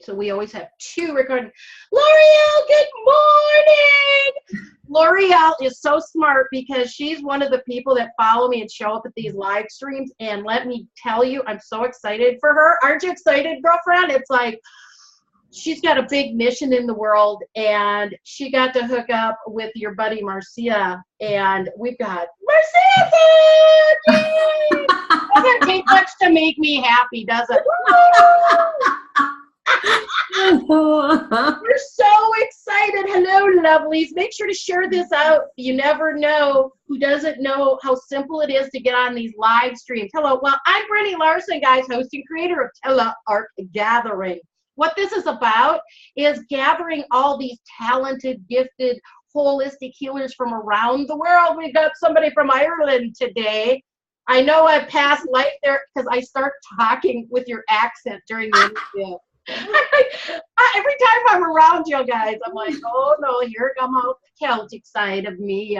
So we always have two recording. L'Oreal, good morning. L'Oreal is so smart because she's one of the people that follow me and show up at these live streams. And let me tell you, I'm so excited for her. Aren't you excited, girlfriend? It's like she's got a big mission in the world, and she got to hook up with your buddy Marcia, and we've got Marcia. Doesn't take much to make me happy, does it? We're so excited. Hello, lovelies. Make sure to share this out. You never know who doesn't know how simple it is to get on these live streams. Hello. Well, I'm Brenny Larson, guys, host and creator of Telearc Gathering. What this is about is gathering all these talented, gifted, holistic healers from around the world. We've got somebody from Ireland today. I know I've passed life there because I start talking with your accent during the interview. Every time I'm around you guys, I'm like, oh no, here come out the Celtic side of me.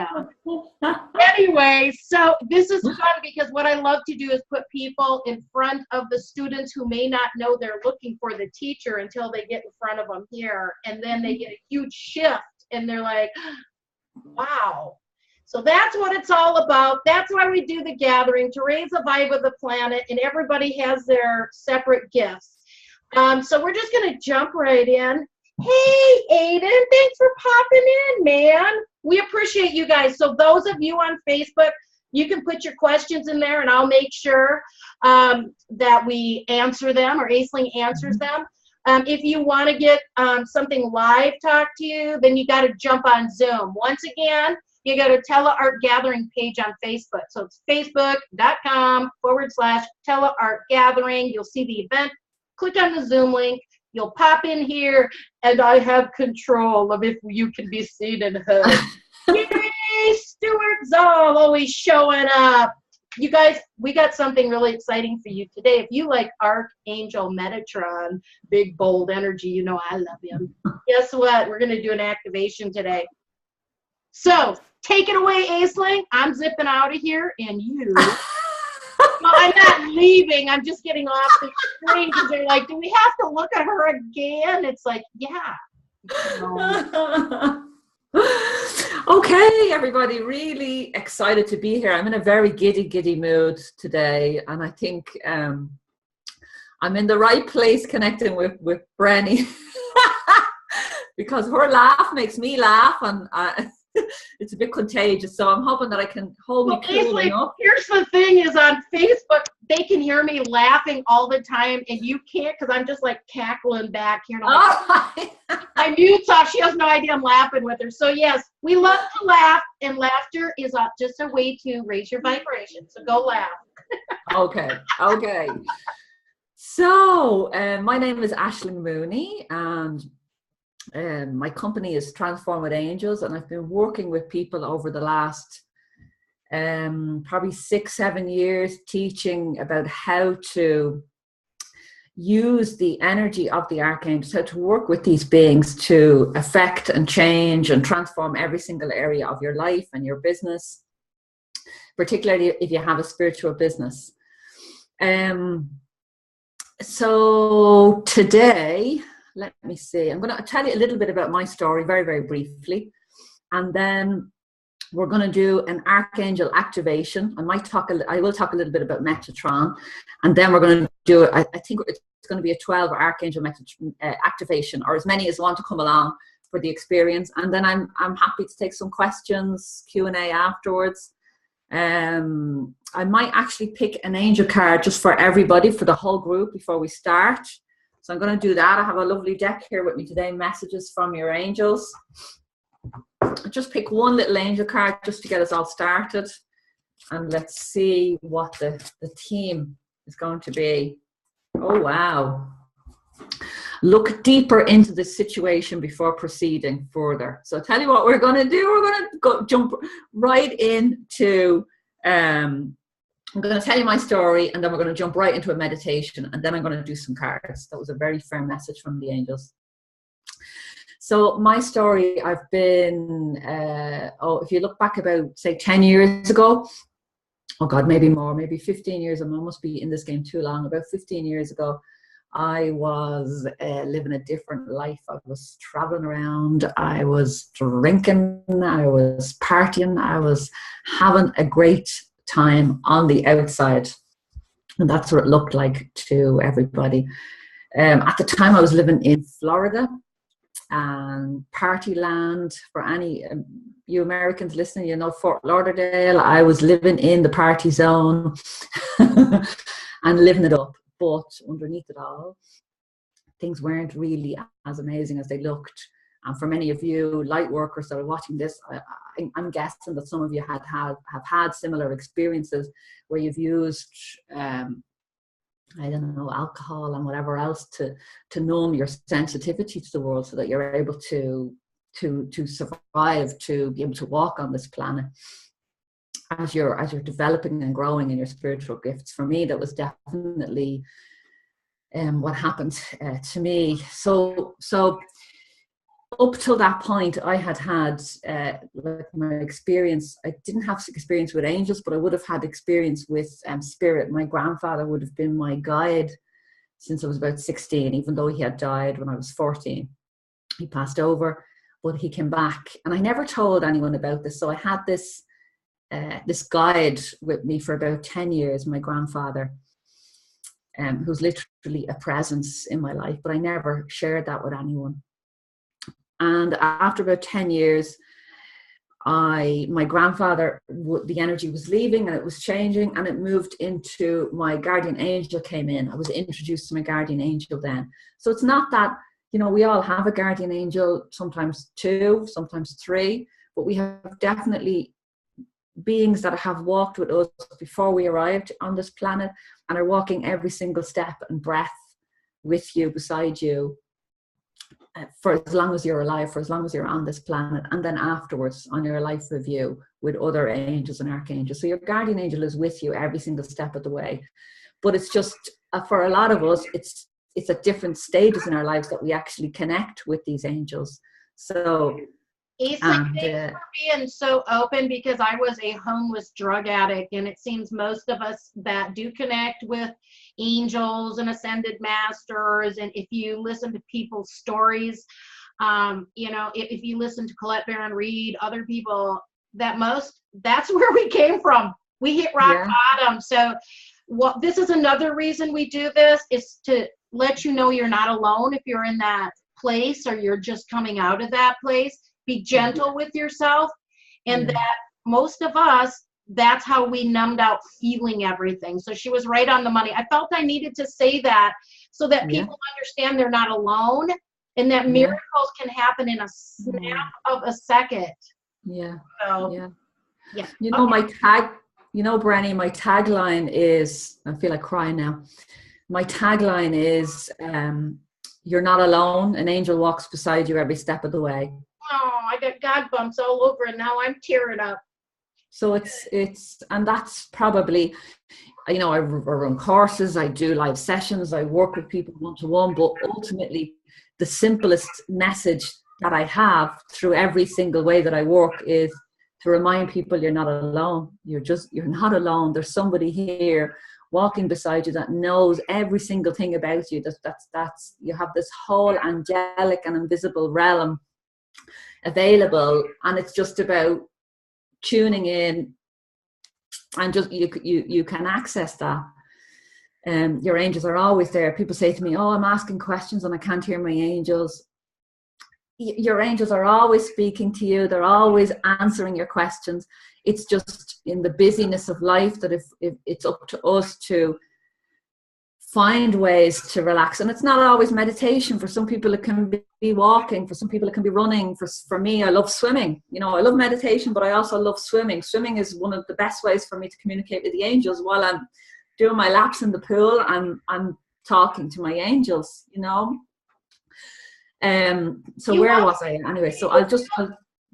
Anyway, so this is fun because what I love to do is put people in front of the students who may not know they're looking for the teacher until they get in front of them here, and then they get a huge shift and they're like, wow. So that's what it's all about. That's why we do the gathering, to raise the vibe of the planet, and everybody has their separate gifts. So we're just going to jump right in. Hey, Aiden, thanks for popping in, man. We appreciate you guys. So those of you on Facebook, you can put your questions in there, and I'll make sure that we answer them, or Aisling answers them. If you want to get something live talk to you, then you got to jump on Zoom. Once again, you go to Telearc Gathering page on Facebook. So it's facebook.com/Telearc Gathering. You'll see the event. Click on the Zoom link. You'll pop in here, and I have control of if you can be seen and heard. Yay, Stuart Zoll always showing up. You guys, we got something really exciting for you today. If you like Archangel Metatron, big, bold energy, you know I love him. Guess what? We're going to do an activation today. So take it away, Aisling. I'm zipping out of here, and you... Well, I'm not leaving. I'm just getting off the screen because they're like, do we have to look at her again? It's like, yeah. Okay, everybody, really excited to be here. I'm in a very giddy mood today, and I think I'm in the right place connecting with Brenny because her laugh makes me laugh, and it's a bit contagious, so I'm hoping that I can hold me cool enough. Here's the thing is, on Facebook, they can hear me laughing all the time, and you can't because I'm just like cackling back here. My mute's off. She has no idea I'm laughing with her. So yes, we love to laugh, and laughter is just a way to raise your vibration. So go laugh. Okay. So my name is Aisling Mooney, and my company is Transform with Angels, and I've been working with people over the last probably 6-7 years, teaching about how to use the energy of the archangels, how to work with these beings to affect and change and transform every single area of your life and your business, particularly if you have a spiritual business. So today, let me see. I'm going to tell you a little bit about my story very, very briefly. And then we're going to do an archangel activation. I will talk a little bit about Metatron. And then we're going to do, I think it's going to be a 12 archangel activation, or as many as want to come along for the experience. And then I'm happy to take some questions, Q&A afterwards. I might actually pick an angel card just for everybody, for the whole group before we start. So I'm going to do that. I have a lovely deck here with me today, messages from your angels. I'll just pick one little angel card just to get us all started. And let's see what the theme is going to be. Oh, wow. Look deeper into the situation before proceeding further. So I'll tell you what we're going to do. We're going to jump right into... I'm going to tell you my story, and then we're going to jump right into a meditation, and then I'm going to do some cards. That was a very firm message from the angels. So my story, I've been, if you look back about, say, 10 years ago, oh God, maybe more, maybe 15 years, I must be in this game too long, about 15 years ago, I was living a different life. I was traveling around. I was drinking. I was partying. I was having a great time on the outside. And that's what it looked like to everybody. At the time, I was living in Florida, and party land. For any you Americans listening, you know Fort Lauderdale. I was living in the party zone and living it up. But underneath it all, things weren't really as amazing as they looked. And for many of you light workers that are watching this, I'm guessing that some of you have had similar experiences where you've used, I don't know, alcohol and whatever else to numb your sensitivity to the world, so that you're able to survive, to be able to walk on this planet as you're developing and growing in your spiritual gifts. For me, that was definitely what happened to me. So up till that point, I had like my experience. I didn't have experience with angels, but I would have had experience with spirit. My grandfather would have been my guide since I was about 16, even though he had died when I was 14. He passed over, but he came back, and I never told anyone about this. So I had this guide with me for about 10 years, my grandfather, who's literally a presence in my life, but I never shared that with anyone. And after about 10 years, my grandfather, the energy was leaving and it was changing, and it moved into my guardian angel came in. I was introduced to my guardian angel then. So it's not that, you know, we all have a guardian angel, sometimes 2, sometimes 3, but we have definitely beings that have walked with us before we arrived on this planet and are walking every single step and breath with you, beside you, for as long as you're alive, for as long as you're on this planet, and then afterwards on your life review with other angels and archangels. So your guardian angel is with you every single step of the way. But it's just, for a lot of us, it's at different stages in our lives that we actually connect with these angels. So Isa, thanks for being so open, because I was a homeless drug addict, and it seems most of us that do connect with angels and ascended masters, and if you listen to people's stories, you know, if you listen to Colette Baron Reed, other people, that's where we came from. We hit rock bottom. So this is another reason we do this, is to let you know you're not alone if you're in that place or you're just coming out of that place. Be gentle with yourself, and that most of us, that's how we numbed out feeling everything. So she was right on the money. I felt I needed to say that so that people understand they're not alone, and that miracles can happen in a snap of a second. Yeah. So, yeah. You know, my Brenny, my tagline is, I feel like crying now. My tagline is, you're not alone. An angel walks beside you every step of the way. Oh, I got God bumps all over, and now I'm tearing up. So it's, and that's probably, you know, I run courses, I do live sessions, I work with people one-to-one, but ultimately the simplest message that I have through every single way that I work is to remind people you're not alone. You're not alone. There's somebody here walking beside you that knows every single thing about you. That's you have this whole angelic and invisible realm available, and it's just about tuning in, and just you can access that. Your angels are always there. People say to me, oh, I'm asking questions and I can't hear my angels. Your angels are always speaking to you. They're always answering your questions. It's just in the busyness of life that if it's up to us to find ways to relax. And it's not always meditation. For some people it can be walking, for some people it can be running. For me, I love swimming. You know, I love meditation, but I also love swimming. Swimming is one of the best ways for me to communicate with the angels. While I'm doing my laps in the pool, I'm talking to my angels, you know. So where was I anyway? So I'll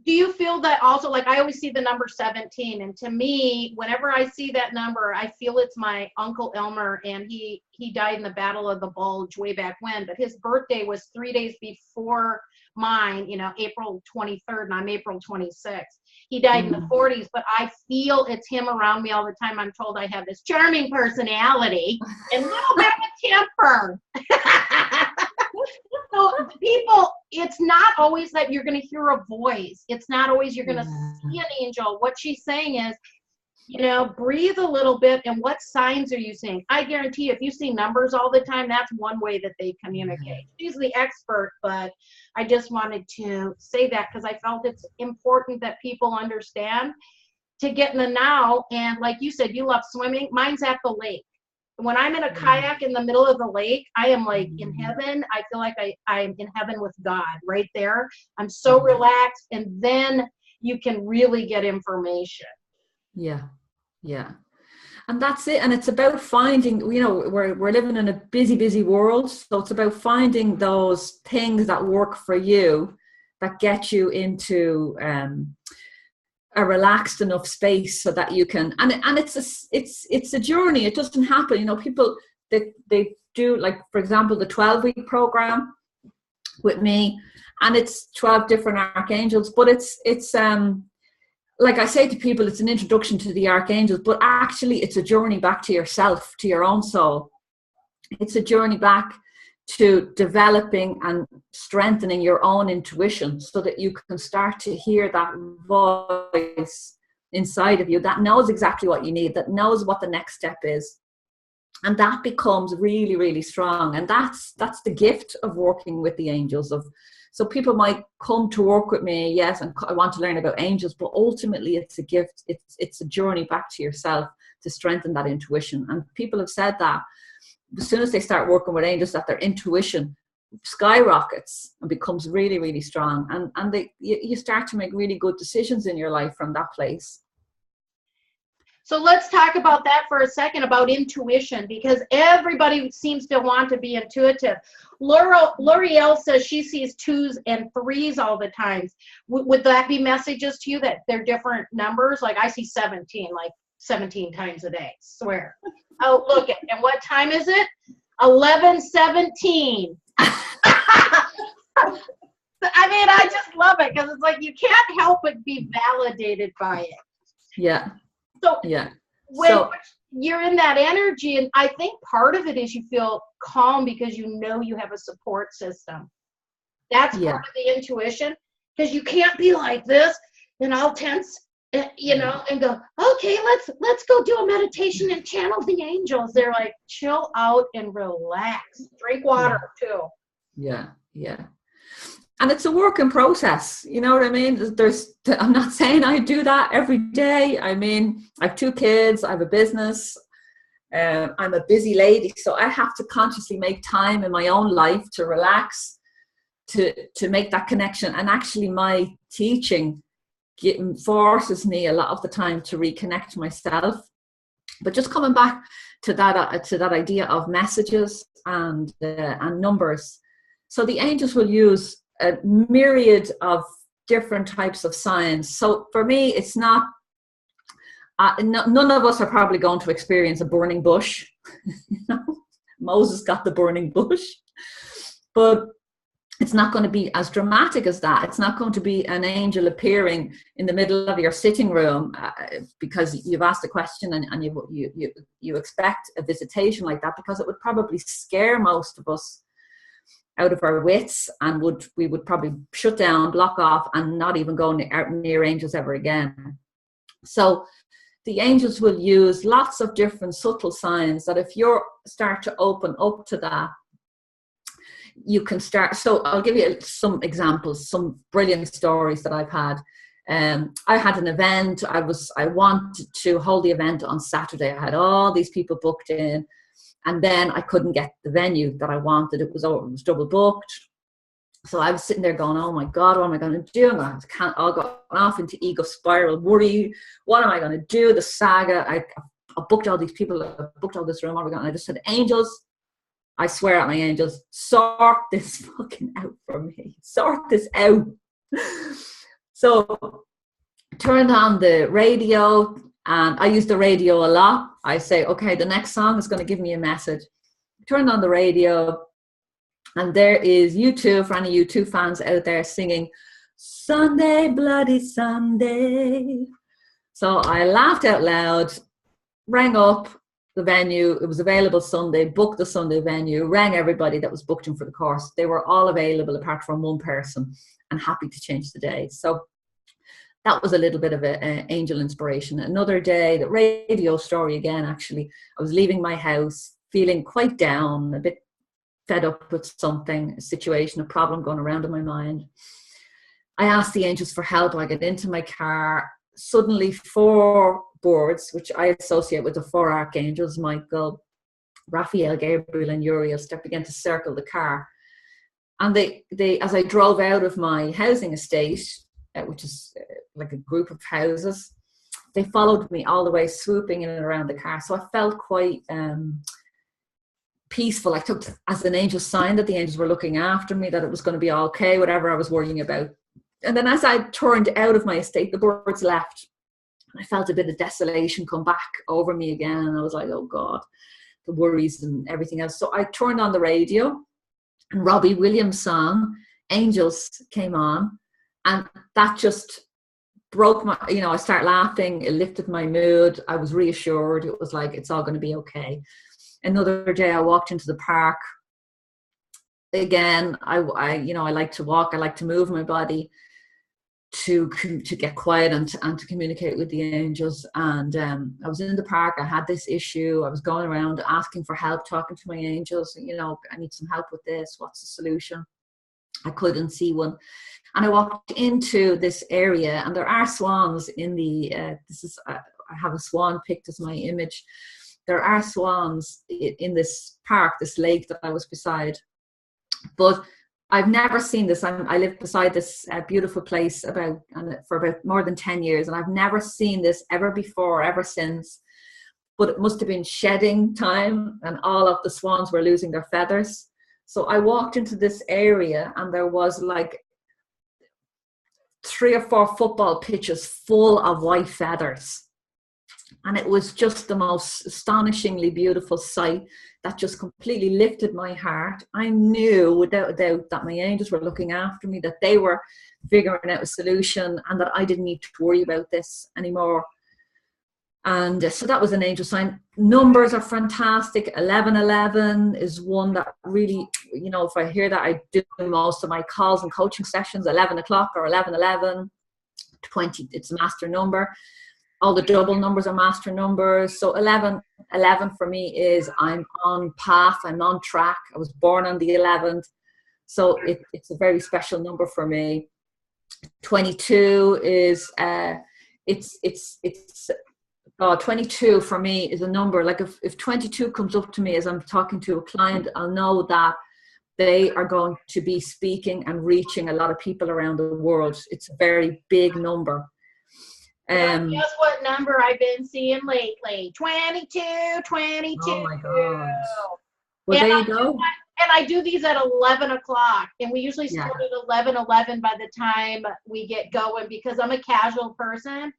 Do you feel that also, like I always see the number 17, and to me, whenever I see that number, I feel it's my Uncle Elmer, and he died in the Battle of the Bulge way back when, but his birthday was 3 days before mine, April 23rd, and I'm April 26th. He died in the 40s, but I feel it's him around me all the time. I'm told I have this charming personality and a little bit of a temper. So people, it's not always that you're going to hear a voice. It's not always you're going to see an angel. What she's saying is, breathe a little bit, and what signs are you seeing? I guarantee you, if you see numbers all the time, that's one way that they communicate. She's the expert, but I just wanted to say that because I felt it's important that people understand to get in the now. And like you said, you love swimming. Mine's at the lake. When I'm in a kayak in the middle of the lake, I am like in heaven. I feel like I'm in heaven with God right there. I'm so relaxed, and then you can really get information. Yeah. And that's it. And it's about finding, we're living in a busy world. So it's about finding those things that work for you, that get you into a relaxed enough space so that you can, and it's a journey. It doesn't happen. People, they do, like, for example, the 12-week program with me, and it's 12 different archangels, but it's like I say to people, it's an introduction to the archangels, but actually it's a journey back to yourself, to your own soul. It's a journey back to developing and strengthening your own intuition so that you can start to hear that voice inside of you that knows exactly what you need, that knows what the next step is. And that becomes really, really strong. And that's the gift of working with the angels. So people might come to work with me, yes, and I want to learn about angels, but ultimately it's a gift. It's a journey back to yourself to strengthen that intuition. And people have said that as soon as they start working with angels, that their intuition skyrockets and becomes really, really strong. And you start to make really good decisions in your life from that place. So let's talk about that for a second, about intuition, because everybody seems to want to be intuitive. L'Oreal says she sees 2s and 3s all the time. Would that be messages to you that they're different numbers? Like I see 17, like 17 times a day, swear. Oh, look it. And what time is it? 11:17. I mean, I just love it because it's like you can't help but be validated by it. Yeah. So when you're in that energy, and I think part of it is you feel calm because you know you have a support system. That's part of the intuition, because you can't be like this and all tense, and go, okay, let's go do a meditation and channel the angels. They're like, chill out and relax. Drink water too. Yeah. And it's a work in process, you know what I mean? I'm not saying I do that every day. I mean, I have 2 kids, I have a business, I'm a busy lady, so I have to consciously make time in my own life to relax, to make that connection. And actually my teaching forces me a lot of the time to reconnect myself. But just coming back to that idea of messages and numbers. So the angels will use a myriad of different types of signs. So for me, it's not, none of us are probably going to experience a burning bush. Moses got the burning bush, but it's not going to be as dramatic as that. It's not going to be an angel appearing in the middle of your sitting room because you've asked a question and you expect a visitation like that, because it would probably scare most of us out of our wits, and we would probably shut down, block off, and not even go near angels ever again. So the angels will use lots of different subtle signs that if you start to open up to that, you can start. So I'll give you some examples, some brilliant stories that I've had. I had an event. I wanted to hold the event on Saturday. I had all these people booked in, and then I couldn't get the venue that I wanted. It was double booked. So I was sitting there going, oh my God, what am I going to do? I'll go off into ego spiral, worry. What am I going to do? The saga. I booked all these people. I booked all this room. And I just said, angels, I swear at my angels, sort this fucking out for me. Sort this out. So turned on the radio, and I use the radio a lot. I say, okay, the next song is going to give me a message. Turned on the radio, and there is U2, for any U2 fans out there, singing Sunday, Bloody Sunday. So I laughed out loud, rang up the venue. It was available Sunday, booked the Sunday venue, rang everybody that was booked in for the course. They were all available apart from one person, and happy to change the day. So that was a little bit of an angel inspiration. Another day, the radio story again, actually. I was leaving my house, feeling quite down, a bit fed up with something, a situation, a problem going around in my mind. I asked the angels for help. I get into my car. Suddenly 4 boards, which I associate with the 4 archangels, Michael, Raphael, Gabriel, and Uriel, began to circle the car. And they, as I drove out of my housing estate, which is like a group of houses, they followed me all the way, swooping in and around the car. So I felt quite peaceful. I took as an angel sign that the angels were looking after me, that it was going to be okay, whatever I was worrying about. And then as I turned out of my estate, the birds left. I felt a bit of desolation come back over me again. And I was like, oh God, the worries and everything else. So I turned on the radio, and Robbie Williams' song, Angels, came on. And that just broke my, I started laughing. It lifted my mood. I was reassured. It was like, it's all going to be okay. Another day I walked into the park. Again, I like to walk. I like to move my body to get quiet and to communicate with the angels. And I was in the park. I had this issue. I was going around asking for help, talking to my angels. I need some help with this. What's the solution? I couldn't see one. And I walked into this area, and there are swans in the, I have a swan picked as my image. There are swans in this park, this lake that I was beside. But I've never seen this. I live beside this beautiful place for about more than 10 years, and I've never seen this ever before, ever since. But it must have been shedding time, and all of the swans were losing their feathers. So I walked into this area, and there was like 3 or 4 football pitches full of white feathers. And it was just the most astonishingly beautiful sight that just completely lifted my heart. I knew without a doubt that my angels were looking after me, that they were figuring out a solution, and that I didn't need to worry about this anymore. And so that was an angel sign. Numbers are fantastic. 1111 is one that really, if I hear that, I do most of my calls and coaching sessions, 11 o'clock or 1111, 20, it's a master number. All the double numbers are master numbers. So 1111 for me is I'm on path, I'm on track. I was born on the 11th. So it's a very special number for me. 22 is, 22 for me is a number. Like if 22 comes up to me as I'm talking to a client, I'll know that they are going to be speaking and reaching a lot of people around the world. It's a very big number. Guess what number I've been seeing lately? 22. Oh my God. Well, there you go. And I do these at 11 o'clock, and we usually start at 11:11 by the time we get going, because I'm a casual person.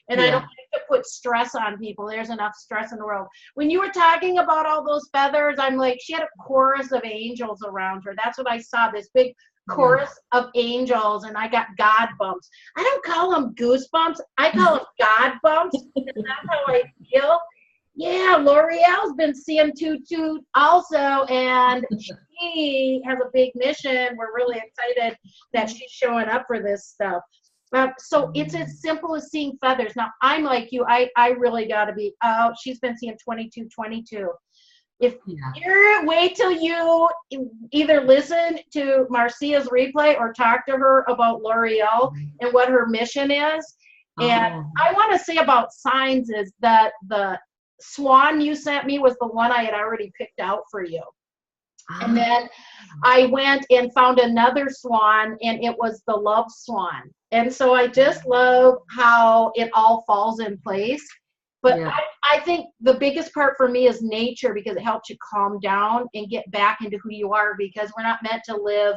And I don't like to put stress on people. There's enough stress in the world. When you were talking about all those feathers, I'm like, she had a chorus of angels around her. That's what I saw, this big chorus of angels, and I got God bumps. I don't call them goosebumps. I call them God bumps. That's how I feel. Yeah, L'Oreal's been seeing Tutu also, and she has a big mission. We're really excited that she's showing up for this stuff. So it's as simple as seeing feathers. Now, I'm like you. I really got to be out. She's been seeing 22. If you wait till you either listen to Marcia's replay or talk to her about L'Oreal and what her mission is. And I want to say about signs is that the swan you sent me was the one I had already picked out for you. And then I went and found another swan, and it was the love swan. And so I just love how it all falls in place. But I think the biggest part for me is nature, because it helps you calm down and get back into who you are, because we're not meant to live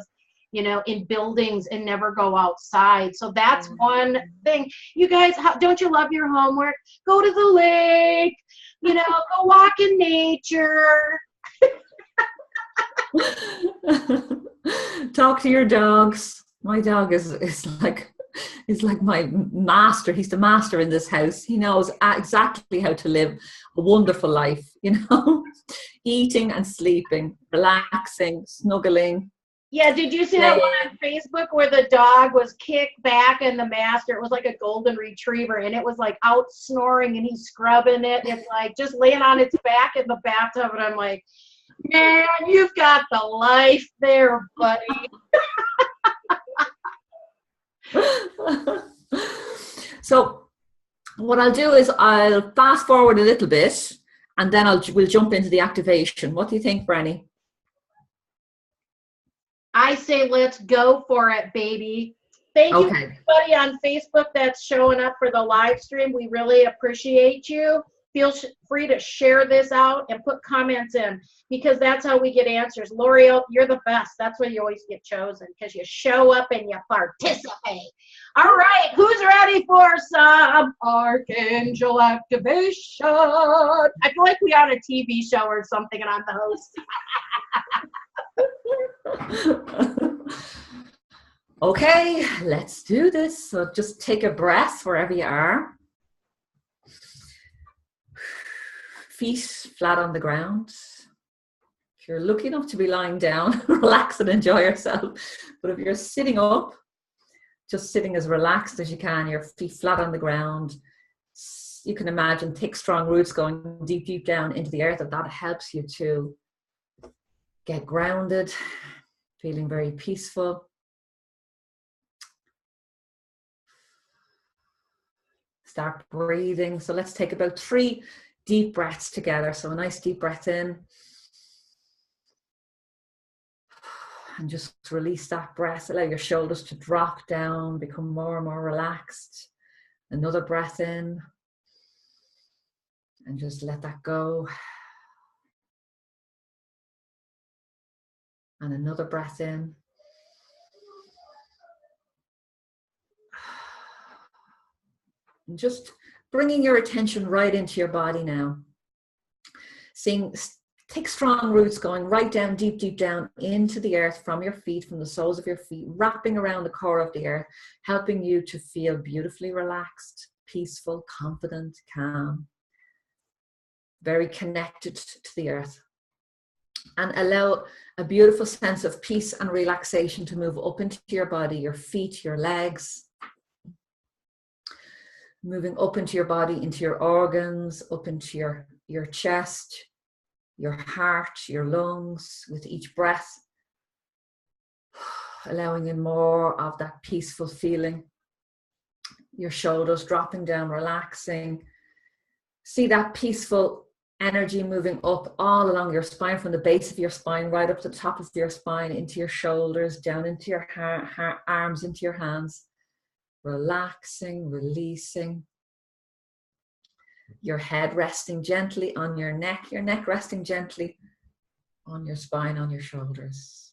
in buildings and never go outside. So that's one thing. You guys, don't you love your homework? Go to the lake, go walk in nature. Talk to your dogs. My dog is like my master. He's the master in this house. He knows exactly how to live a wonderful life, eating and sleeping, relaxing, snuggling. Yeah, did you see that one on Facebook where the dog was kicked back and the master, it was like a golden retriever, and it was like out snoring and he's scrubbing it. It's like just laying on its back in the bathtub, and I'm like, man, you've got the life there, buddy. So what I'll do is I'll fast forward a little bit, and then we'll jump into the activation. What do you think, Brenny? I say let's go for it, baby. Thank you, everybody on Facebook that's showing up for the live stream. We really appreciate you. Feel free to share this out and put comments in, because that's how we get answers. L'Oreal, you're the best. That's why you always get chosen, because you show up and you participate. All right, who's ready for some Archangel activation? I feel like we on a TV show or something and I'm the host. Okay, let's do this. So just take a breath wherever you are. Feet flat on the ground. If you're lucky enough to be lying down, relax and enjoy yourself. But if you're sitting up, just sitting as relaxed as you can, your feet flat on the ground. You can imagine thick, strong roots going deep, deep down into the earth. That helps you to get grounded, feeling very peaceful. Start breathing. So let's take about 3 deep breaths together. So a nice deep breath in. And just release that breath. Allow your shoulders to drop down, become more and more relaxed. Another breath in. And just let that go. And another breath in. And just bringing your attention right into your body now. Take strong roots going right down, deep, deep down into the earth from your feet, from the soles of your feet, wrapping around the core of the earth, helping you to feel beautifully relaxed, peaceful, confident, calm, very connected to the earth. And allow a beautiful sense of peace and relaxation to move up into your body, your feet, your legs, moving up into your body, into your organs, up into your chest, your heart, your lungs, with each breath, allowing in more of that peaceful feeling. Your shoulders dropping down, relaxing. See that peaceful energy moving up all along your spine, from the base of your spine right up to the top of your spine, into your shoulders, down into your arms, into your hands. Relaxing, releasing. Your head resting gently on your neck resting gently on your spine, on your shoulders.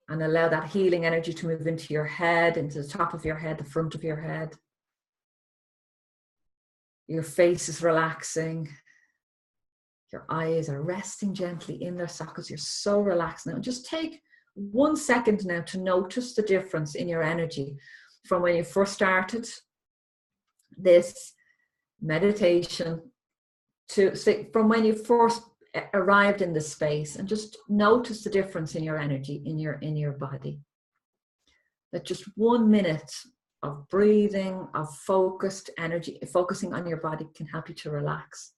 And allow that healing energy to move into your head, into the top of your head, the front of your head. Your face is relaxing. Your eyes are resting gently in their sockets. You're so relaxed now. Just take 1 second now to notice the difference in your energy from when you first started this meditation to from when you first arrived in this space, and just notice the difference in your energy in your body. That just 1 minute of breathing, of focused energy, focusing on your body, can help you to relax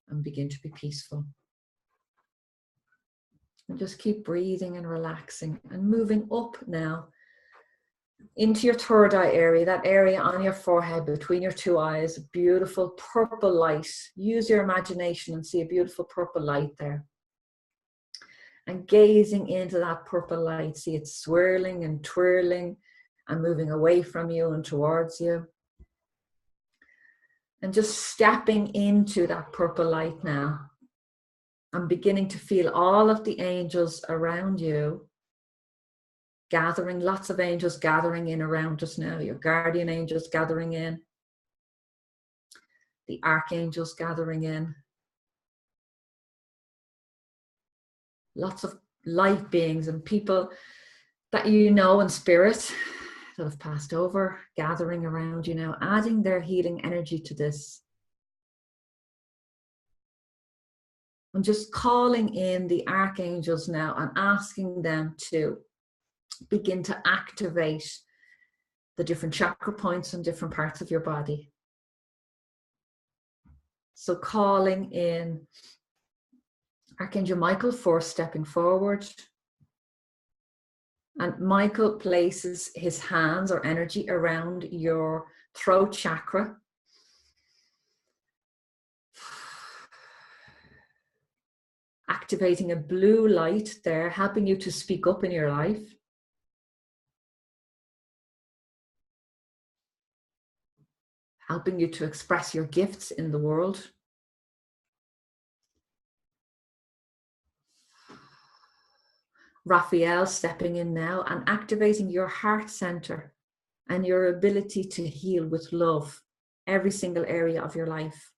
and begin to be peaceful. And just keep breathing and relaxing and moving up now into your third eye area, that area on your forehead between your 2 eyes, beautiful purple light. Use your imagination and see a beautiful purple light there. And gazing into that purple light, see it swirling and twirling and moving away from you and towards you. And just stepping into that purple light now. I'm beginning to feel all of the angels around you gathering, lots of angels gathering in around us now. Your guardian angels gathering in. The archangels gathering in. Lots of light beings and people that you know in spirit that have passed over, gathering around you now, adding their healing energy to this. I'm just calling in the archangels now and asking them to begin to activate the different chakra points in different parts of your body. So calling in Archangel Michael for stepping forward. And Michael places his hands or energy around your throat chakra. Activating a blue light there, helping you to speak up in your life. Helping you to express your gifts in the world. Raphael stepping in now and activating your heart center and your ability to heal with love every single area of your life.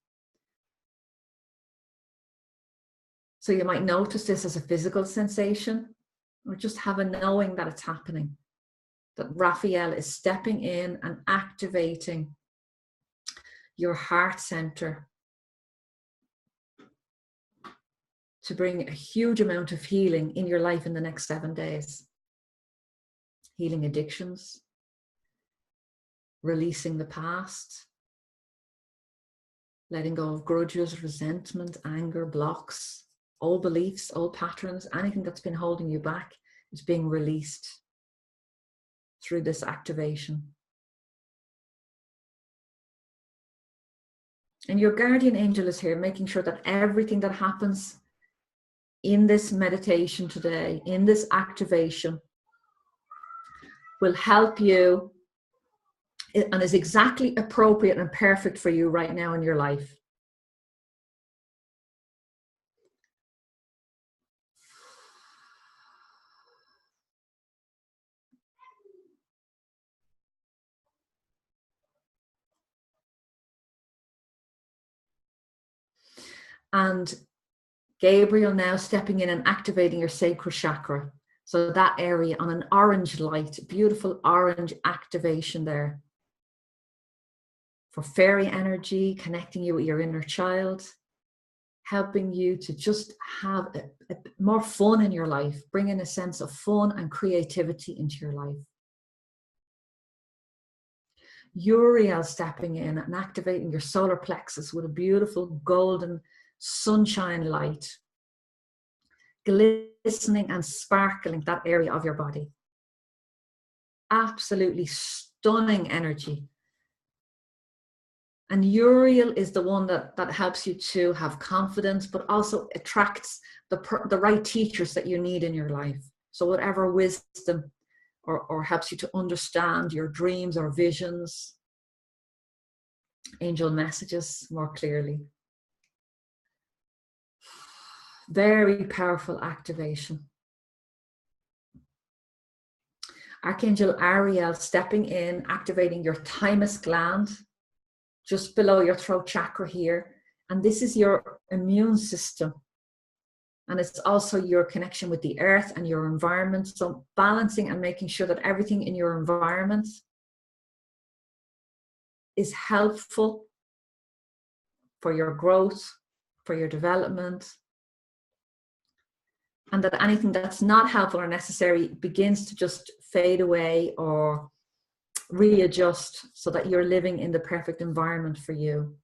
So you might notice this as a physical sensation, or just have a knowing that it's happening. That Raphael is stepping in and activating your heart center to bring a huge amount of healing in your life in the next 7 days. Healing addictions, releasing the past, letting go of grudges, resentment, anger, blocks, old beliefs, old patterns, anything that's been holding you back is being released through this activation. And your guardian angel is here, making sure that everything that happens in this meditation today, in this activation, will help you and is exactly appropriate and perfect for you right now in your life. And Gabriel now stepping in and activating your sacral chakra. So that area on an orange light, beautiful orange activation there. For fairy energy, connecting you with your inner child, helping you to just have a more fun in your life, bringing a sense of fun and creativity into your life. Uriel stepping in and activating your solar plexus with a beautiful golden sunshine light, glistening and sparkling that area of your body. Absolutely stunning energy. And Uriel is the one that helps you to have confidence, but also attracts the right teachers that you need in your life. So whatever wisdom or helps you to understand your dreams or visions, angel messages more clearly. Very powerful activation. Archangel Ariel stepping in, activating your thymus gland, just below your throat chakra here. And this is your immune system. And it's also your connection with the earth and your environment. So balancing and making sure that everything in your environment is helpful for your growth, for your development. And that anything that's not helpful or necessary begins to just fade away or readjust so that you're living in the perfect environment for you.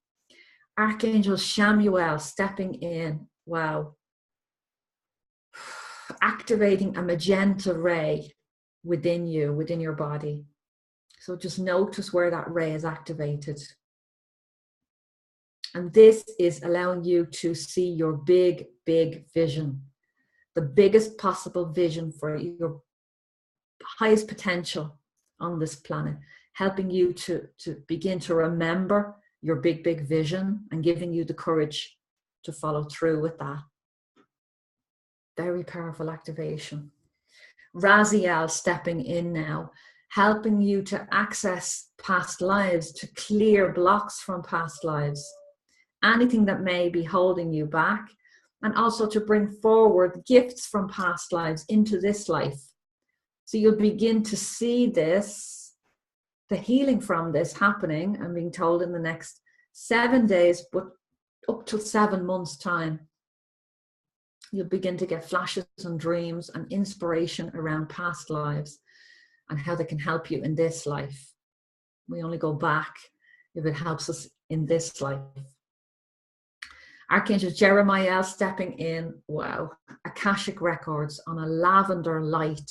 Archangel Chamuel stepping in. Wow. Activating a magenta ray within you, within your body. So just notice where that ray is activated. And this is allowing you to see your big, big vision. The biggest possible vision for your highest potential on this planet, helping you to begin to remember your big, big vision and giving you the courage to follow through with that. Very powerful activation. Raziel stepping in now, helping you to access past lives, to clear blocks from past lives, anything that may be holding you back, and also to bring forward gifts from past lives into this life. So you'll begin to see this, the healing from this happening. I'm being told in the next 7 days, but up to 7 months' time. You'll begin to get flashes and dreams and inspiration around past lives and how they can help you in this life. We only go back if it helps us in this life. Archangel Jeremiah stepping in. Wow. Akashic records on a lavender light.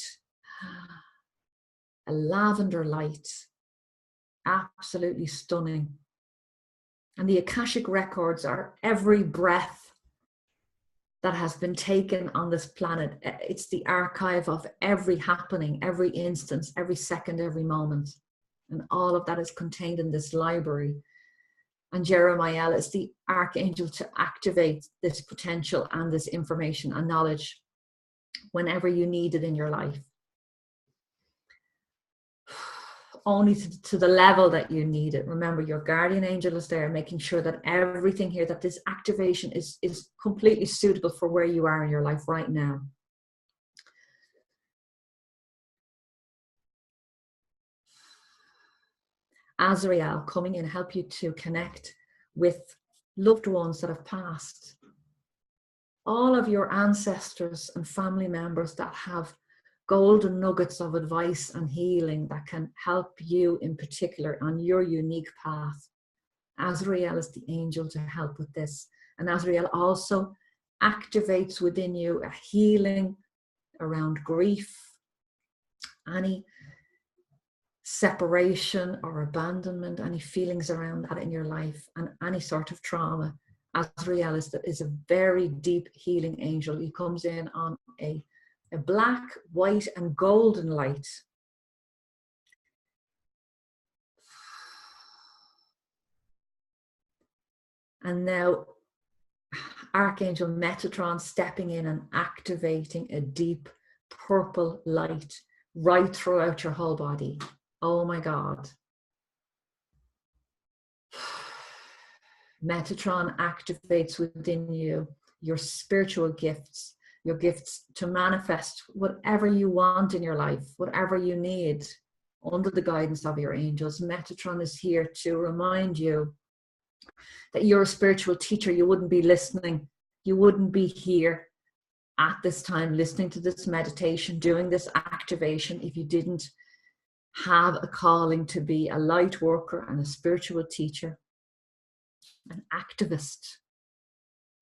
A lavender light. Absolutely stunning. And the Akashic records are every breath that has been taken on this planet. It's the archive of every happening, every instance, every second, every moment. And all of that is contained in this library. And Jeremiah is the archangel to activate this potential and this information and knowledge whenever you need it in your life. Only to the level that you need it. Remember, your guardian angel is there, making sure that everything here, that this activation is completely suitable for where you are in your life right now. Azrael coming in, help you to connect with loved ones that have passed. All of your ancestors and family members that have golden nuggets of advice and healing that can help you in particular on your unique path. Azrael is the angel to help with this. And Azrael also activates within you a healing around grief, any separation or abandonment, any feelings around that in your life, and any sort of trauma. Azrael is a very deep healing angel. He comes in on a black, white, and golden light. And now Archangel Metatron stepping in and activating a deep purple light right throughout your whole body. Oh my God. Metatron activates within you your spiritual gifts, your gifts to manifest whatever you want in your life, whatever you need under the guidance of your angels. Metatron is here to remind you that you're a spiritual teacher. You wouldn't be listening. You wouldn't be here at this time listening to this meditation, doing this activation, if you didn't have a calling to be a light worker and a spiritual teacher, an activist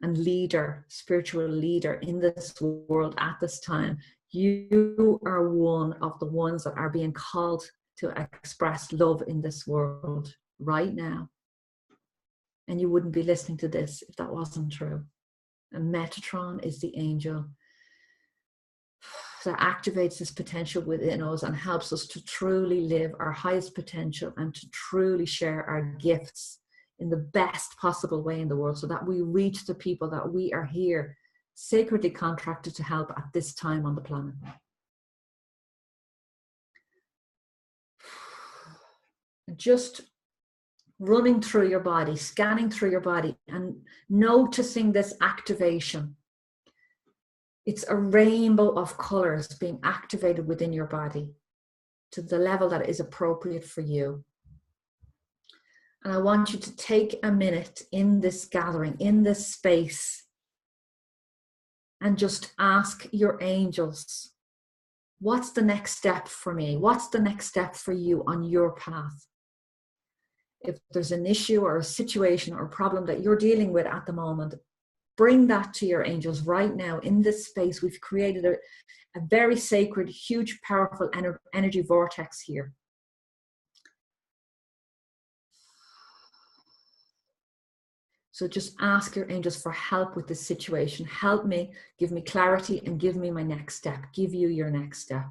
and leader, spiritual leader in this world at this time. You are one of the ones that are being called to express love in this world right now. And you wouldn't be listening to this if that wasn't true. And Metatron is the angel that activates this potential within us and helps us to truly live our highest potential and to truly share our gifts in the best possible way in the world, so that we reach the people that we are here sacredly contracted to help at this time on the planet. Just running through your body, scanning through your body and noticing this activation. It's a rainbow of colors being activated within your body to the level that is appropriate for you. And I want you to take a minute in this gathering, in this space, and just ask your angels, what's the next step for me? What's the next step for you on your path? If there's an issue or a situation or a problem that you're dealing with at the moment, bring that to your angels right now in this space. We've created a very sacred, huge, powerful energy vortex here. So just ask your angels for help with this situation. Help me, give me clarity, and give me my next step. Give you your next step.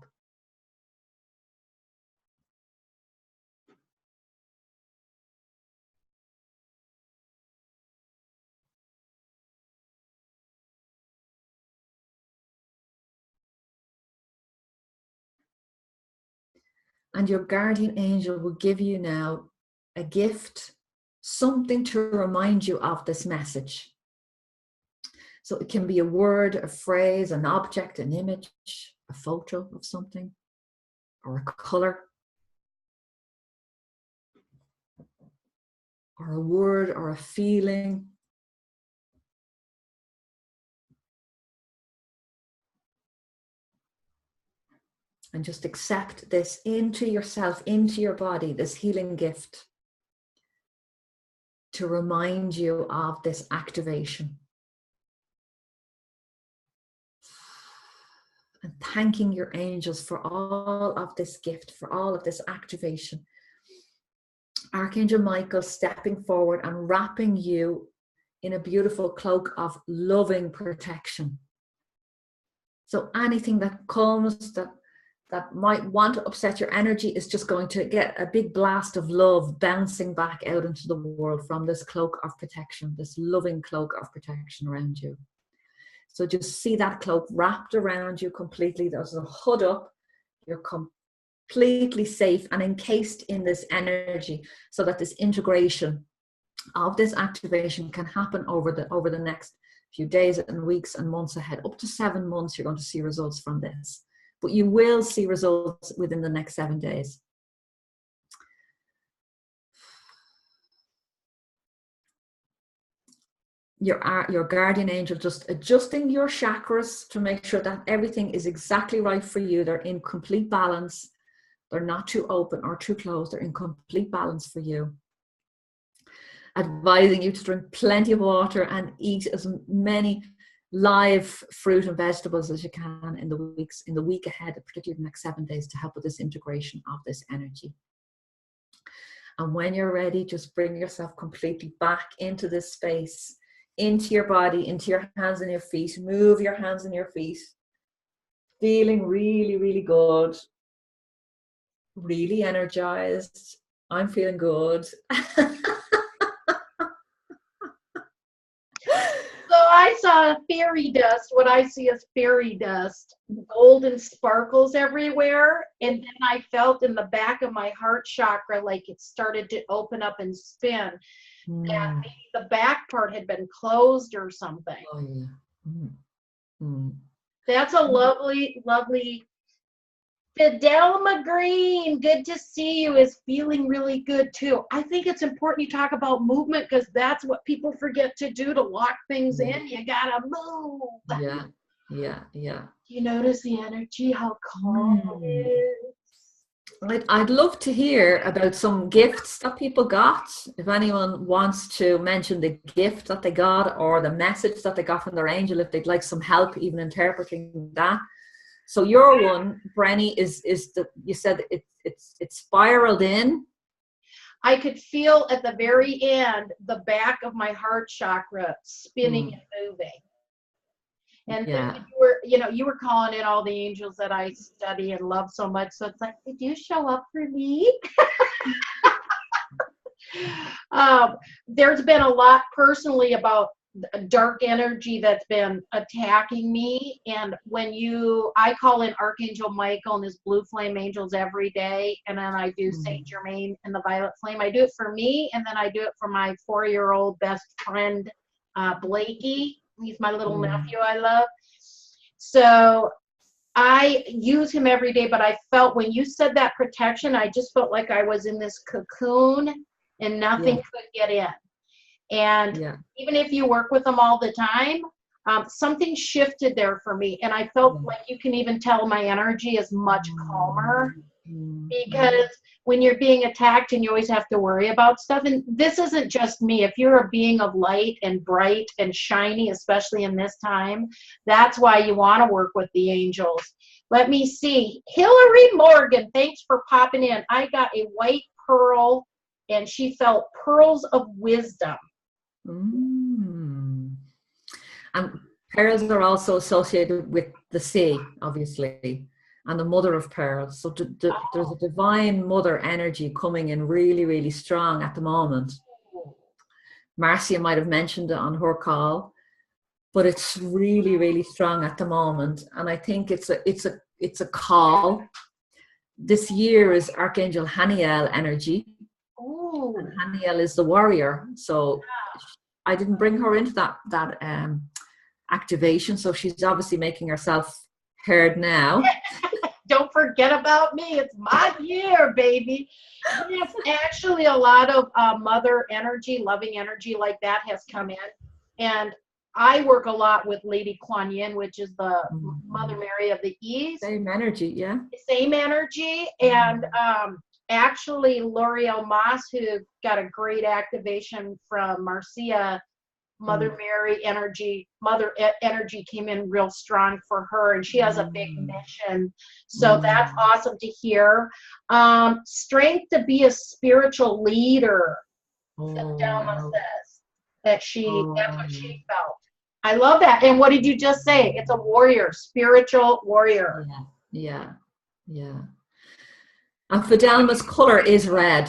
And your guardian angel will give you now a gift, something to remind you of this message. So it can be a word, a phrase, an object, an image, a photo of something, or a color, or a word, or a feeling. And just accept this into yourself, into your body, this healing gift, to remind you of this activation. And thanking your angels for all of this gift, for all of this activation. Archangel Michael stepping forward and wrapping you in a beautiful cloak of loving protection. So anything that comes that might want to upset your energy is just going to get a big blast of love bouncing back out into the world from this cloak of protection, this loving cloak of protection around you. So just see that cloak wrapped around you completely. There's a hood up. You're completely safe and encased in this energy, so that this integration of this activation can happen over the next few days and weeks and months ahead. Up to 7 months, you're going to see results from this. But you will see results within the next 7 days. Your guardian angel just adjusting your chakras to make sure that everything is exactly right for you. They're in complete balance. They're not too open or too closed. They're in complete balance for you. Advising you to drink plenty of water and eat as many live fruit and vegetables as you can in the week ahead, particularly the next 7 days, to help with this integration of this energy. And when you're ready, just bring yourself completely back into this space, into your body, into your hands and your feet. Move your hands and your feet. Feeling really, really good. Really energized. I'm feeling good. So I saw fairy dust. What I see is fairy dust, golden sparkles everywhere. And then I felt in the back of my heart chakra like it started to open up and spin. That maybe the back part had been closed or something. Oh, yeah. That's a lovely, lovely. Fidelma Green, good to see you, is feeling really good too. I think it's important you talk about movement, because that's what people forget to do to lock things in. You gotta move. Yeah. You notice the energy, how calm it is. I'd love to hear about some gifts that people got. If anyone wants to mention the gift that they got or the message that they got from their angel, if they'd like some help even interpreting that. So your one, Brenny, is you said it's spiraled in. I could feel at the very end the back of my heart chakra spinning and moving. And then you were calling in all the angels that I study and love so much. So it's like, did you show up for me? There's been a lot personally about dark energy that's been attacking me. And I call in Archangel Michael and his blue flame angels every day. And then I do Saint Germain and the violet flame. I do it for me. And then I do it for my 4-year-old best friend, Blakey. He's my little nephew I love. So I use him every day, but I felt when you said that protection, I just felt like I was in this cocoon and nothing could get in. And even if you work with them all the time, something shifted there for me. And I felt like you can even tell my energy is much calmer, because when you're being attacked and you always have to worry about stuff, and this isn't just me. If you're a being of light and bright and shiny, especially in this time, that's why you want to work with the angels. Let me see. Hillary Morgan, thanks for popping in. I got a white pearl, and she felt pearls of wisdom. And pearls are also associated with the sea, obviously, and the mother of pearls. So there's a divine mother energy coming in really, really strong at the moment. Marcia might have mentioned it on her call, but it's really, really strong at the moment. And I think it's a call this year is Archangel Haniel energy. Ooh. And Haniel is the warrior. So I didn't bring her into that activation. So she's obviously making herself heard now. Don't forget about me. It's my year, baby. Yes, actually, a lot of mother energy, loving energy like that has come in. And I work a lot with Lady Kuan Yin, which is the Mother Mary of the East. Same energy, yeah. Same energy. And actually, L'Oreal Moss, who got a great activation from Marcia, Mother Mary energy, energy came in real strong for her, and she has a big mission. So that's awesome to hear. Strength to be a spiritual leader, Fidelma says that's what she felt. I love that. And what did you just say? It's a warrior, spiritual warrior. Yeah. And Fidelma's color is red.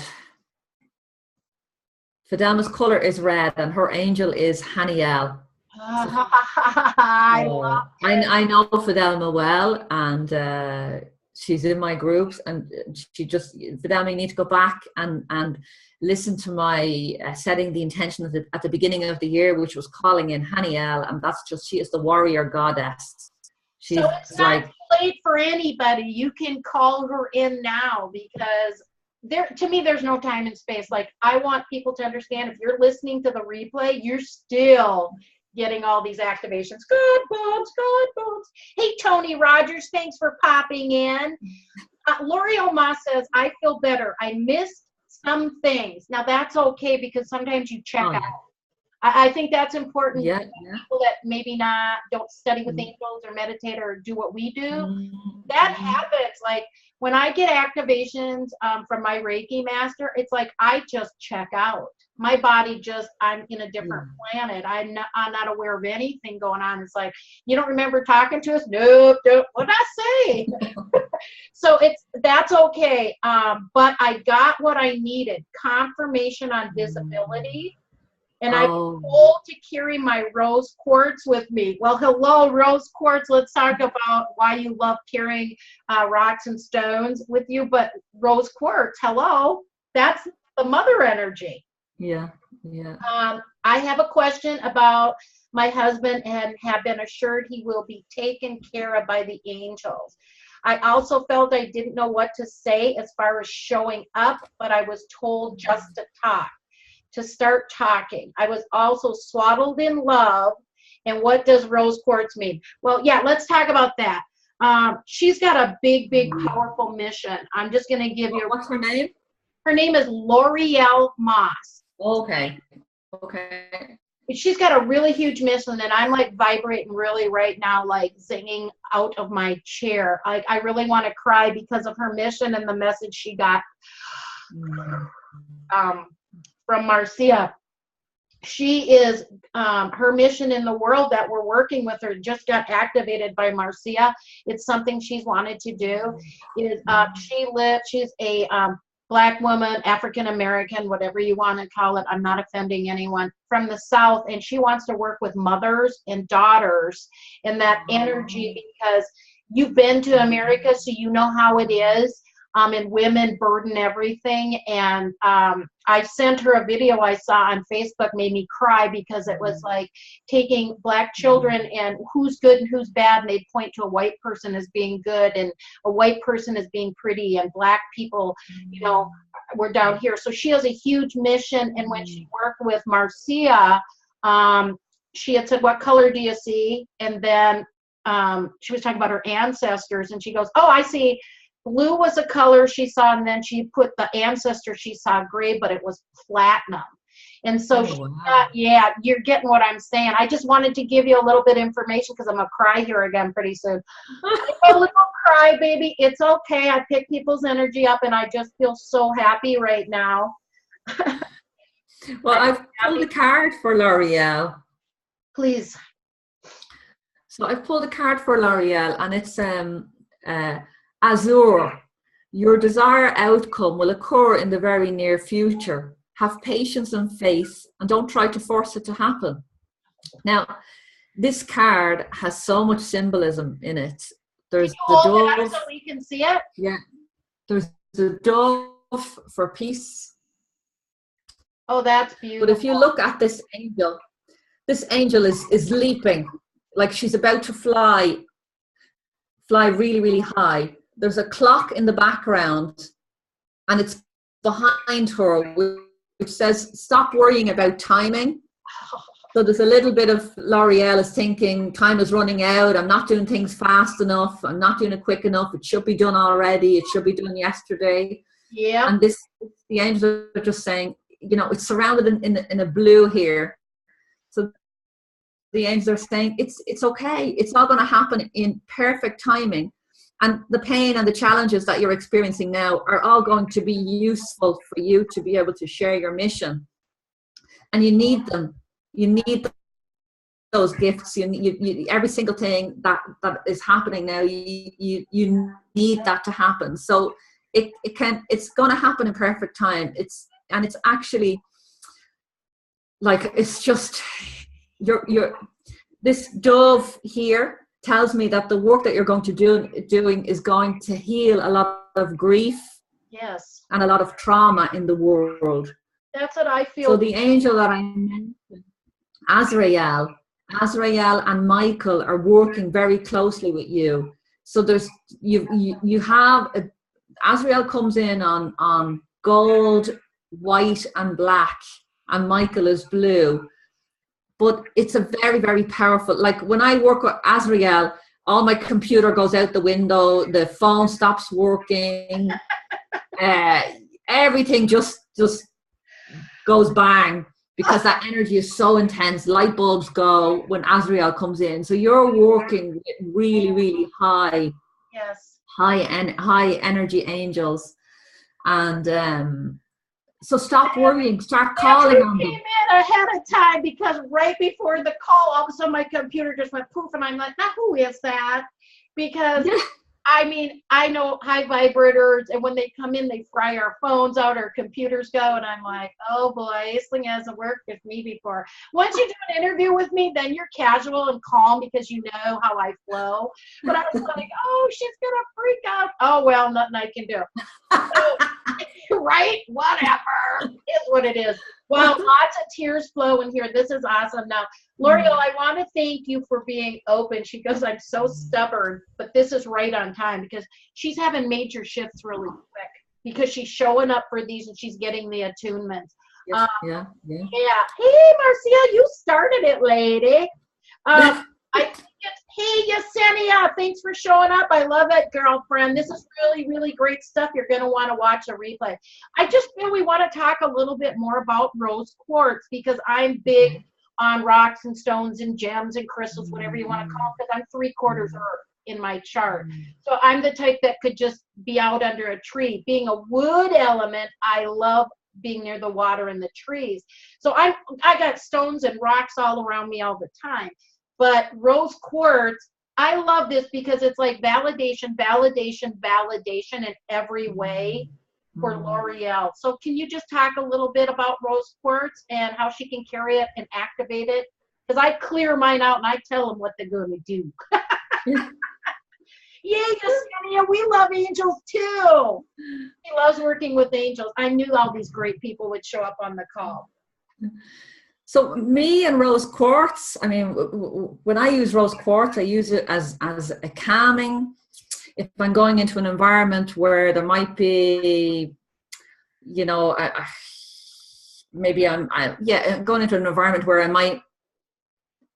Fidelma's color is red, and her angel is Haniel. I love it. I know Fidelma well, and she's in my groups, and Fidelma, you need to go back and listen to my setting the intention at the beginning of the year, which was calling in Haniel, and she is the warrior goddess. So it's not too late for anybody. You can call her in now, because to me, there's no time and space. Like, I want people to understand, if you're listening to the replay, you're still getting all these activations. Good bones. Hey, Tony Rogers, thanks for popping in. L'Oreal Ma says, I feel better. I missed some things. Now, that's okay, because sometimes you check out. I think that's important. Yeah. People that maybe don't study with angels or meditate or do what we do. That happens. Like, when I get activations from my Reiki master, it's like I just check out. My body I'm in a different planet. I'm not aware of anything going on. It's like, you don't remember talking to us? Nope. What did I say? So that's okay. But I got what I needed. Confirmation on visibility. And I'm told to carry my rose quartz with me. Well, hello, rose quartz. Let's talk about why you love carrying rocks and stones with you. But rose quartz, hello, that's the mother energy. Yeah. I have a question about my husband and have been assured he will be taken care of by the angels. I also felt I didn't know what to say as far as showing up, but I was told just to talk. To start talking. I was also swaddled in love. And what does rose quartz mean? Well, yeah, let's talk about that. She's got a big, powerful mission. I'm just going to give you. What's her name? Her name is L'Oreal Moss. Okay. She's got a really huge mission, and I'm like vibrating really right now, like zinging out of my chair. I really want to cry because of her mission and the message she got. From Marcia. She is, her mission in the world that we're working with her just got activated by Marcia. It's something she's wanted to do. She's a Black woman, African American, whatever you want to call it. I'm not offending anyone, from the South, and she wants to work with mothers and daughters in that energy, because you've been to America, so you know how it is. And women burden everything. And I sent her a video I saw on Facebook, made me cry, because it was like taking Black children and who's good and who's bad, and they point to a white person as being good and a white person as being pretty, and Black people, we're down here. So she has a huge mission. And when she worked with Marcia, she had said, what color do you see? And then she was talking about her ancestors, and she goes, oh, I see. Blue was a color she saw, and then she put the ancestor she saw gray, but it was platinum. And so you're getting what I'm saying. I just wanted to give you a little bit of information, because I'm going to cry here again pretty soon. A little cry, baby. It's okay. I pick people's energy up, and I just feel so happy right now. Well, I've pulled a card for L'Oreal. Please. So I've pulled a card for L'Oreal, and it's Azure. Your desired outcome will occur in the very near future. Have patience and faith, and don't try to force it to happen. Now, this card has so much symbolism in it. There's the dove. So we can see it? Yeah. There's a dove for peace. Oh, that's But beautiful. if you look at this angel is leaping, like she's about to fly really, really high. There's a clock in the background, and it's behind her, which says, stop worrying about timing. So there's a little bit of L'Oreal is thinking, time is running out. I'm not doing things fast enough. I'm not doing it quick enough. It should be done already. It should be done yesterday. Yeah. And the angels are just saying, you know, it's surrounded in a blue here. So the angels are saying, it's okay. It's all going to happen in perfect timing. And the pain and the challenges that you're experiencing now are all going to be useful for you to be able to share your mission. And you need them. You need those gifts. You every single thing that is happening now, you need that to happen. So it's going to happen in perfect time. It's actually like, it's just this dove here tells me that the work that you're going to doing is going to heal a lot of grief. Yes. And a lot of trauma in the world. That's what I feel. So the angel that I mentioned, Azrael and Michael are working very closely with you. So there's you have Azrael comes in on gold, white, and black, and Michael is blue. But it's a very, very powerful. Like when I work with Azrael, all my computer goes out the window, the phone stops working, everything just goes bang. Because that energy is so intense, light bulbs go when Azrael comes in. So you're working with really, really high energy angels, and so stop worrying. Start calling on them. Came in ahead of time, because right before the call, all of a sudden my computer just went poof, and I'm like, now who is that? Because I mean, I know high vibrators, and when they come in, they fry our phones out, our computers go, and I'm like, oh boy, this thing hasn't worked with me before. Once you do an interview with me, then you're casual and calm because you know how I flow. But I was like, oh, she's gonna freak out. Oh well, nothing I can do. So, right? Whatever. Is what it is. Wow, lots of tears flow in here. This is awesome. Now, L'Oreal, I want to thank you for being open. She goes, I'm so stubborn, but this is right on time, because she's having major shifts really quick, because she's showing up for these and she's getting the attunements. Yes, yeah. Hey, Marcia, you started it, lady. I think it's, hey, Yesenia, thanks for showing up. I love it, girlfriend. This is really, really great stuff. You're going to want to watch a replay. I just feel we want to talk a little bit more about rose quartz, because I'm big on rocks and stones and gems and crystals, whatever you want to call them, because I'm 3/4 earth in my chart. So I'm the type that could just be out under a tree. Being a wood element, I love being near the water and the trees. So I got stones and rocks all around me all the time. But rose quartz, I love this because it's like validation in every way for L'Oreal. So can you just talk a little bit about rose quartz and how she can carry it and activate it? Because I clear mine out and I tell them what they're going to do. Yay, Yesenia, we love angels too. She loves working with angels. I knew all these great people would show up on the call. So me and rose quartz, I mean, when I use rose quartz, I use it as a calming. If I'm going into an environment where there might be, you know, maybe I'm going into an environment where I might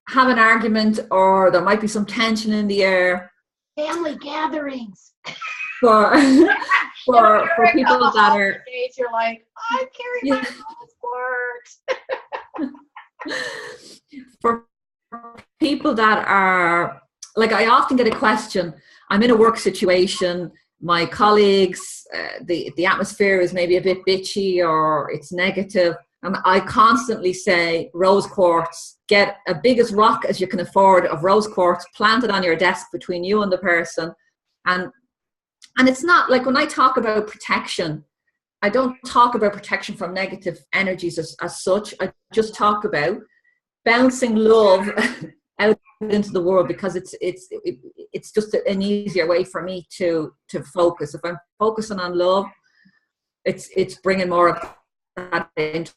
have an argument, or there might be some tension in the air. Family gatherings. For people that are, you're like, I carry my rose quartz. For people that are, like, I often get a question. I'm in a work situation, my colleagues, the atmosphere is maybe a bit bitchy or it's negative. And I constantly say, rose quartz, get a biggest rock as you can afford of rose quartz, plant it on your desk between you and the person. And it's not like, when I talk about protection, I don't talk about protection from negative energies as such. I just talk about bouncing love out into the world because it's just an easier way for me to focus. If I'm focusing on love, it's bringing more of that into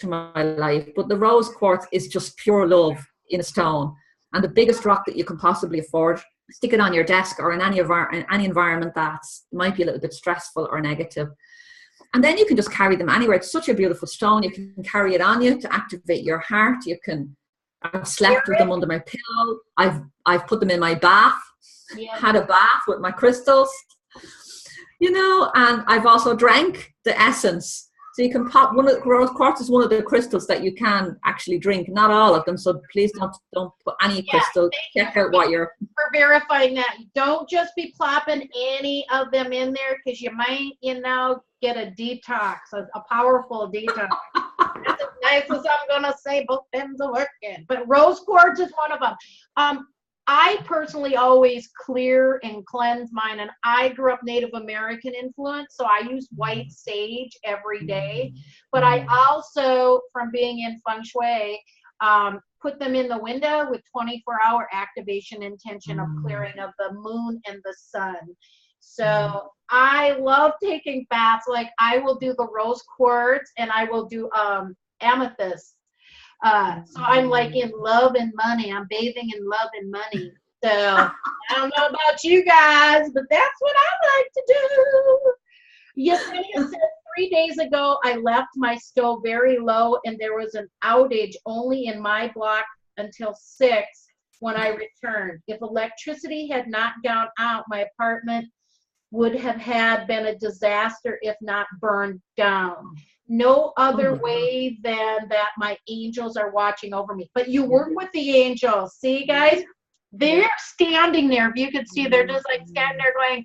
my life. But the rose quartz is just pure love in a stone, and the biggest rock that you can possibly afford. Stick it on your desk or in any environment that might be a little bit stressful or negative. And then you can just carry them anywhere. It's such a beautiful stone. You can carry it on you to activate your heart. I've slept with them under my pillow. I've put them in my bath, had a bath with my crystals, and I've also drank the essence. So you can pop one of the rose quartz is one of the crystals that you can actually drink. Not all of them. So please don't put any crystal. Check out what you're for verifying that. Don't just be plopping any of them in there because you might, get a detox, a powerful detox. That's as nice as I'm gonna say. Both ends are working. But rose quartz is one of them. I personally always clear and cleanse mine, and I grew up Native American influence, so I use white sage every day. But I also, from being in feng shui, put them in the window with 24-hour activation intention of clearing of the moon and the sun. So I love taking baths. Like I will do the rose quartz and I will do amethyst. So I'm like in love and money. I'm bathing in love and money. So I don't know about you guys, but that's what I like to do. Yesenia said 3 days ago, I left my stove very low and there was an outage only in my block until 6 when I returned. If electricity had not gone out, my apartment would have been a disaster if not burned down. No other way than that my angels are watching over me. But you work with the angels. See, guys? They're standing there. If you could see, they're just like standing there going,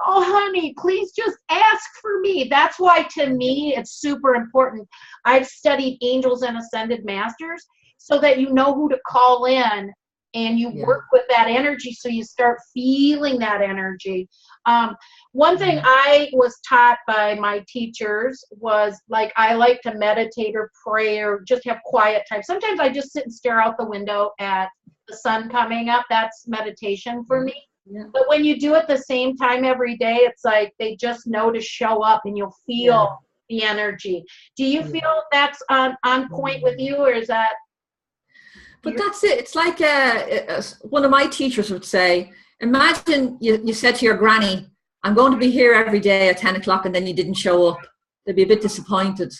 oh, honey, please just ask for me. That's why, to me, it's super important. I've studied angels and ascended masters so that you know who to call in and you work with that energy so you start feeling that energy. One thing I was taught by my teachers was, like, I like to meditate or pray or just have quiet time. Sometimes I just sit and stare out the window at the sun coming up. That's meditation for me. Yeah. But when you do it the same time every day, it's like they just know to show up and you'll feel the energy. Do you feel that's on point with you, or is that? But that's it. It's like one of my teachers would say, imagine you said to your granny, I'm going to be here every day at 10 o'clock, and then you didn't show up. They'd be a bit disappointed.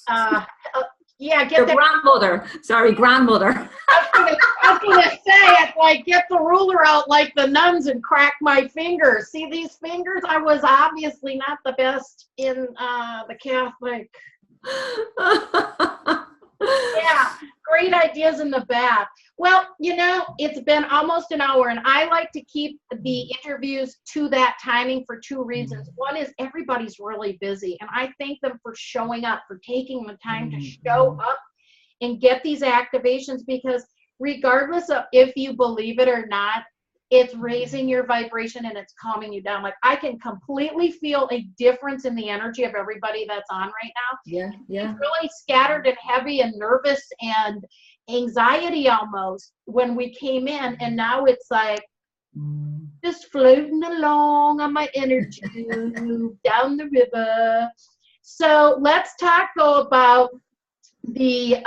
Get your grandmother. Sorry, grandmother. I was going to say, it's like, get the ruler out like the nuns and crack my fingers. See these fingers? I was obviously not the best in the Catholic. Yeah, great ideas in the bath. Well, it's been almost an hour, and I like to keep the interviews to that timing for 2 reasons. One is everybody's really busy, and I thank them for showing up, for taking the time to show up and get these activations, because regardless of if you believe it or not, it's raising your vibration and it's calming you down. Like, I can completely feel a difference in the energy of everybody that's on right now. Yeah. It's really scattered and heavy and nervous and anxiety almost when we came in, and now it's like just floating along on my energy down the river. So let's talk though about the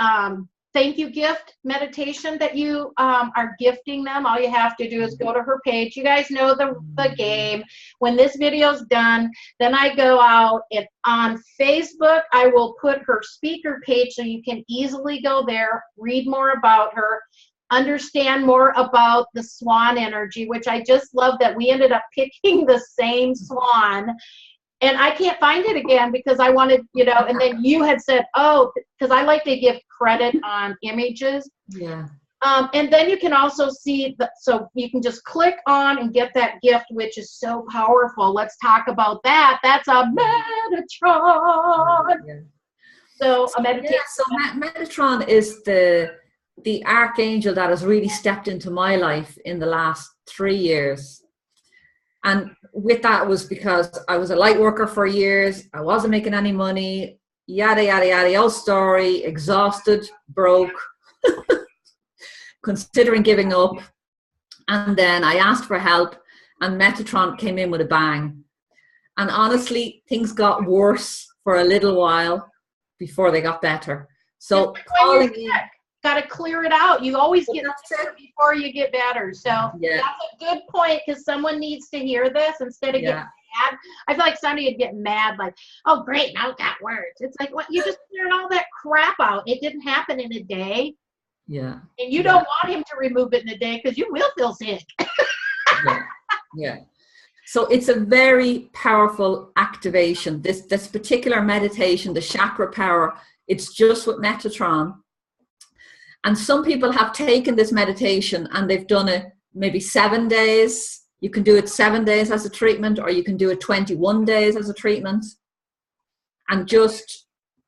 thank you gift meditation that you are gifting them. All you have to do is go to her page. You guys know the game. When this video's done, then I go out and on Facebook, I will put her speaker page so you can easily go there, read more about her, understand more about the swan energy, which I just love that we ended up picking the same swan. And I can't find it again because I wanted, and then you had said, oh, because I like to give credit on images. Yeah. And then you can also see, so you can just click on and get that gift, which is so powerful. Let's talk about that. That's a Metatron. Yeah. So a meditation. Yeah, so Metatron is the archangel that has really stepped into my life in the last 3 years. And with that was because I was a light worker for years. I wasn't making any money, yada, yada, yada, old story, exhausted, broke. considering giving up. And then I asked for help, and Metatron came in with a bang. And honestly, things got worse for a little while before they got better. So calling in, got to clear it out. You always get better before you get better. So that's a good point, because someone needs to hear this instead of getting mad. I feel like somebody would get mad, like, oh, great, now it got worse. It's like, what? You just cleared all that crap out. It didn't happen in a day. Yeah. And you don't want him to remove it in a day, because you will feel sick. Yeah. So it's a very powerful activation. This particular meditation, the chakra power, it's just with Metatron. And some people have taken this meditation and they've done it maybe 7 days. You can do it 7 days as a treatment, or you can do it 21 days as a treatment. And just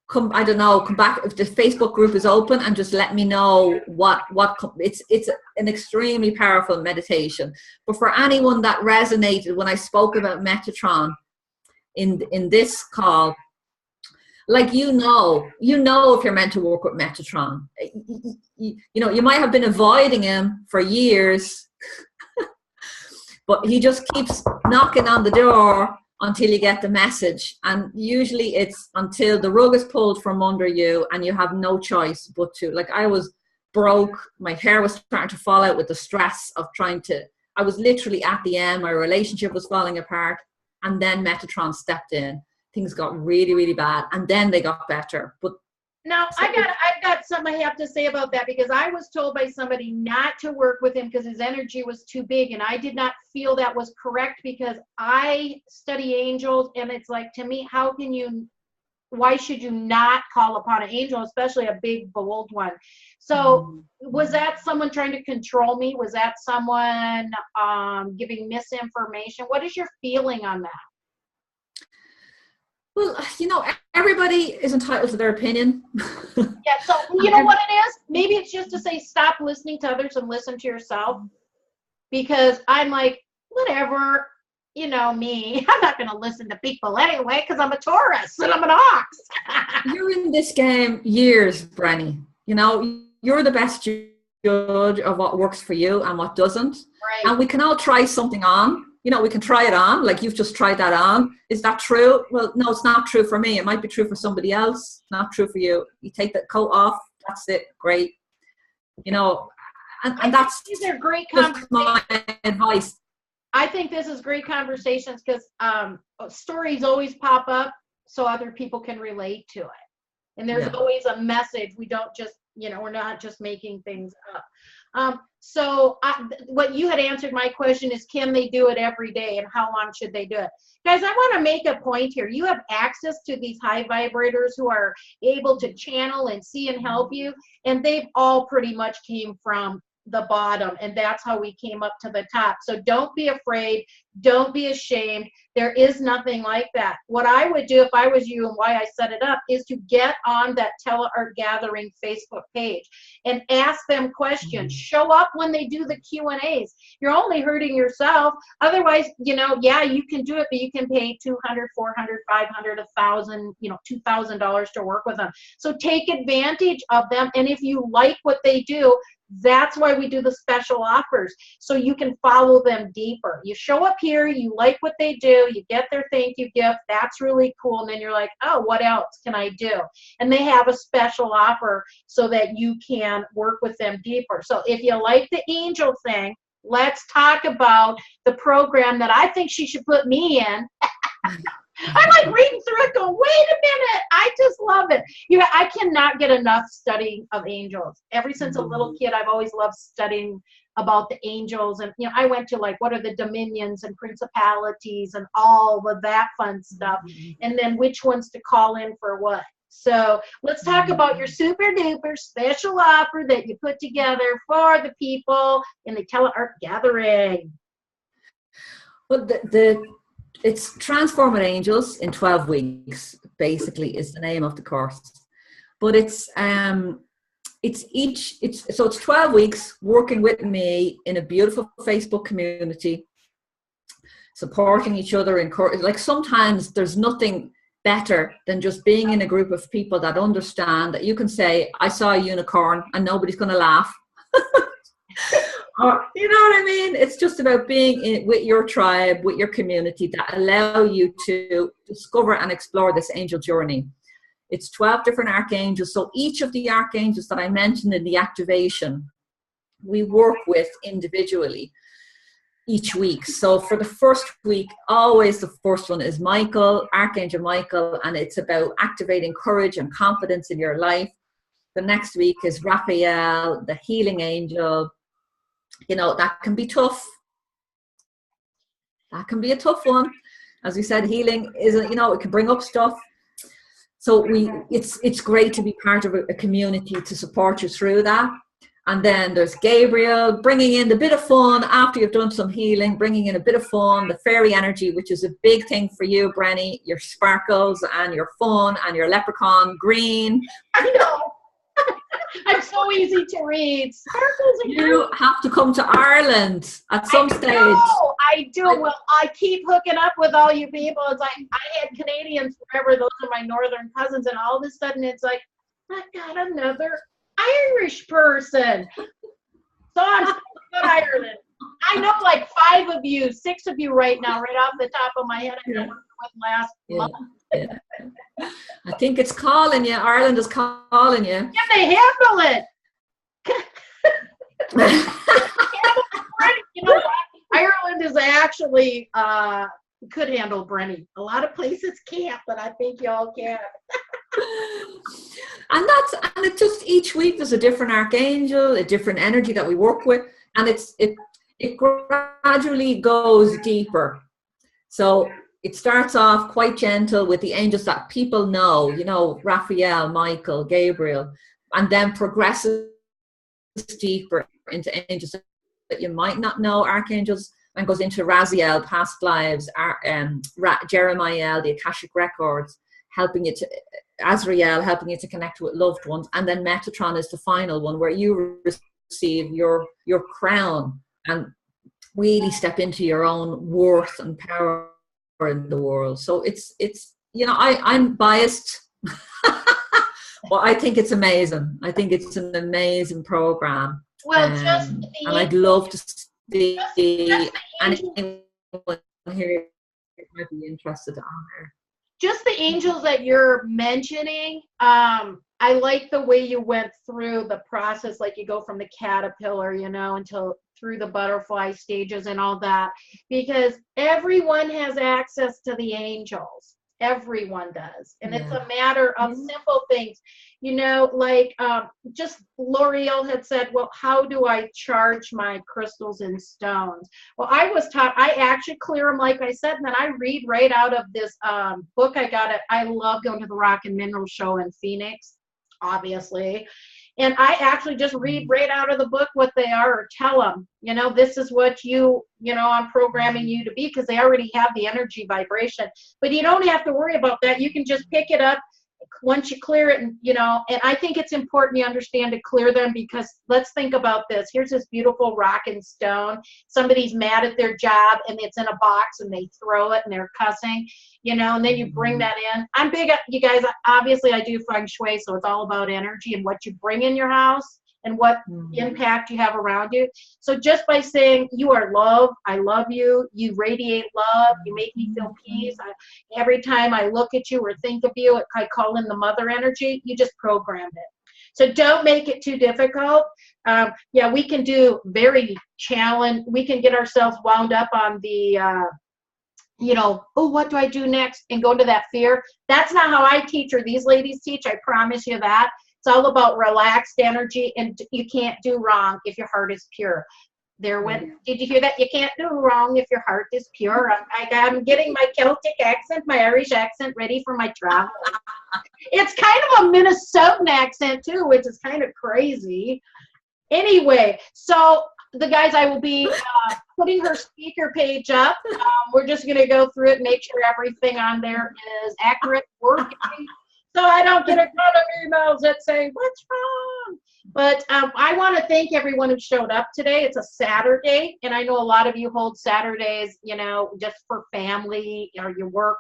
come back if the Facebook group is open, and just let me know what it's an extremely powerful meditation. But for anyone that resonated when I spoke about Metatron in this call, like, you know if you're meant to work with Metatron. You might have been avoiding him for years, but he just keeps knocking on the door until you get the message. And usually it's until the rug is pulled from under you and you have no choice but to. Like, I was broke, my hair was starting to fall out with the stress of I was literally at the end, my relationship was falling apart, and then Metatron stepped in. Things got really, really bad, and then they got better. But now I've got something I have to say about that, because I was told by somebody not to work with him because his energy was too big, and I did not feel that was correct, because I study angels, and it's like, to me, why should you not call upon an angel, especially a big, bold one? So was that someone trying to control me? Was that someone giving misinformation? What is your feeling on that? Well, everybody is entitled to their opinion. Yeah, so you know what it is? Maybe it's just to say, stop listening to others and listen to yourself. Because I'm like, whatever, me. I'm not going to listen to people anyway, because I'm a Taurus and I'm an ox. You're in this game years, Brenny. You're the best judge of what works for you and what doesn't. Right. And we can all try something on. We can try it on, like you've just tried that on. Is that true? Well, no, it's not true for me. It might be true for somebody else, not true for you. You take that coat off, that's it, great. And that's these are great conversations. My advice. I think this is great conversations, because stories always pop up so other people can relate to it. And there's always a message. We don't just, we're not just making things up. So what you had answered my question is, can they do it every day, and how long should they do it? Guys, I want to make a point here. You have access to these high vibrators who are able to channel and see and help you, and they've all pretty much came from the bottom, and that's how we came up to the top. So don't be afraid, don't be ashamed. There is nothing like that. What I would do if I was you, and why I set it up, is to get on that Teleart Gathering Facebook page and ask them questions. Show up when they do the Q&As. You're only hurting yourself. Otherwise, you can do it, but you can pay $200, $400, $500, $1,000, $2,000 to work with them. So take advantage of them, and if you like what they do, that's why we do the special offers, so you can follow them deeper. You show up here, you like what they do, you get their thank you gift, that's really cool, and then you're like, oh, what else can I do? And they have a special offer so that you can work with them deeper. So if you like the angel thing, let's talk about the program that I think she should put me in. I'm like reading through it going, wait a minute, I just love it. I cannot get enough studying of angels. Ever since a little kid, I've always loved studying about the angels. And, I went to like, what are the dominions and principalities and all of that fun stuff. And then which ones to call in for what. So let's talk about your super duper special offer that you put together for the people in the Teleart Gathering. Well, it's Transforming Angels in 12 weeks, basically, is the name of the course. But it's 12 weeks working with me in a beautiful Facebook community, supporting each other in court. Like, sometimes there's nothing better than just being in a group of people that understand that you can say, I saw a unicorn, and nobody's going to laugh. You know what I mean? It's just about being with your tribe, with your community that allow you to discover and explore this angel journey. It's 12 different archangels. So each of the archangels that I mentioned in the activation, we work with individually each week. So for the first week, always the first one is Michael, Archangel Michael, and it's about activating courage and confidence in your life. The next week is Raphael, the healing angel. You know, that can be tough. That can be a tough one. As we said, healing isn't, you know, it can bring up stuff. So it's great to be part of a community to support you through that. And then there's Gabriel, bringing in the bit of fun after you've done some healing, bringing in a bit of fun, the fairy energy, which is a big thing for you, Brenny, your sparkles and your fun and your leprechaun green. I know. I'm so easy to read. Sparkles and you have to come to Ireland at some stage. I do. Well, I keep hooking up with all you people. It's like I had Canadians forever. Those are my northern cousins. And all of a sudden it's like, I got another Irish person. So I'm good Ireland. I know like 5 of you, 6 of you right now, right off the top of my head. I know with last month. Yeah. I think it's calling you. Ireland is calling you. Can they handle it? You know what? Ireland is actually could handle Brenny. A lot of places can't, but I think y'all can. And it just each week there's a different archangel, a different energy that we work with, and it gradually goes deeper. So it starts off quite gentle with the angels that people know, you know, Raphael, Michael, Gabriel, and then progresses deeper into angels that you might not know, archangels, and goes into Raziel, past lives, Jeremiah, the Akashic records, helping you to Azrael, helping you to connect with loved ones, and then Metatron is the final one where you receive your crown and really step into your own worth and power in the world. So it's you know, I'm biased, but I think it's amazing. I think it's an amazing program. Well, and I'd love to see anyone here might be interested on there. Just the angels that you're mentioning, I like the way you went through the process, like you go from the caterpillar, you know, until through the butterfly stages and all that, because everyone has access to the angels. Everyone does. And it's a matter of simple things, you know, like just L'Oreal had said, well, how do I charge my crystals and stones? Well, I was taught, I actually clear them, like I said, and then I read right out of this book I got. I love going to the Rock and Mineral Show in Phoenix, obviously. And I actually just read right out of the book what they are, or tell them, you know, this is what you know, I'm programming you to be, because they already have the energy vibration. But you don't have to worry about that. You can just pick it up once you clear it, and, you know, and I think it's important you understand to clear them, because let's think about this. Here's this beautiful rock and stone. Somebody's mad at their job and it's in a box and they throw it and they're cussing, you know, and then you bring that in. I'm big at, you guys, obviously I do feng shui, so it's all about energy and what you bring in your house and what impact you have around you. So just by saying you are love, I love you, you radiate love, you make me feel peace. Every time I look at you or think of you, I call in the mother energy, you just programmed it. So don't make it too difficult. Yeah, we can do very challenge. We can get ourselves wound up on the, you know, oh, what do I do next? And go to that fear. That's not how I teach or these ladies teach. I promise you that. It's all about relaxed energy, and you can't do wrong if your heart is pure. There went, did you hear that? You can't do wrong if your heart is pure. I'm getting my Celtic accent, my Irish accent ready for my travel. It's kind of a Minnesotan accent too, which is kind of crazy. Anyway, so the guys, I will be putting her speaker page up. We're just going to go through it, make sure everything on there is accurate, working, so I don't get a ton of emails that say, what's wrong? But I want to thank everyone who showed up today. It's a Saturday, and I know a lot of you hold Saturdays, you know, just for family or your work,